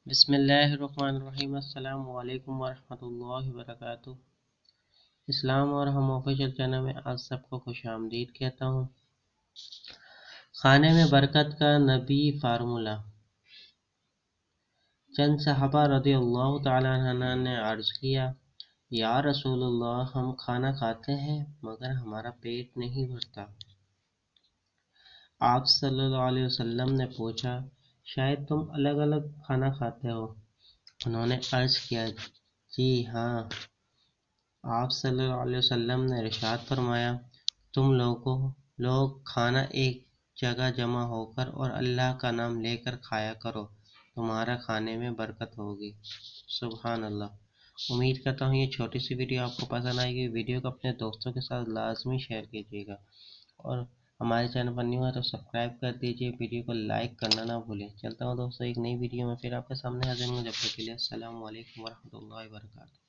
بسم اللہ الرحمن الرحیم۔ السلام علیکم ورحمۃ اللہ وبرکاتہ۔ اسلام اور ہم آفیشل چینل میں آج سب کو خوش آمدید کہتا ہوں۔ کھانے میں برکت کا نبی فارمولہ۔ چند صحابہ رضی اللہ تعالیٰ عنہ نے عرض کیا، یا رسول اللہ، ہم کھانا کھاتے ہیں مگر ہمارا پیٹ نہیں بھرتا۔ آپ صلی اللہ علیہ وسلم نے پوچھا، شاید تم الگ الگ کھانا کھاتے ہو؟ انہوں نے عرض کیا، جی ہاں۔ آپ صلی اللہ علیہ وسلم نے ارشاد فرمایا، تم لوگ کھانا ایک جگہ جمع ہو کر اور اللہ کا نام لے کر کھایا کرو، تمہارا کھانے میں برکت ہوگی۔ سبحان اللہ۔ امید کرتا ہوں یہ چھوٹی سی ویڈیو آپ کو پسند آئے گی۔ ویڈیو کو اپنے دوستوں کے ساتھ لازمی شیئر کیجیے گا، اور ہمارے چینل پر نیو ہے تو سبسکرائب کر دیجیے، ویڈیو کو لائک کرنا نہ بھولیں۔ چلتا ہوں دوستوں، ایک نئی ویڈیو میں پھر آپ کے سامنے حاضر ہوں۔ جب تک کے لیے السلام علیکم ورحمۃ اللہ وبرکاتہ۔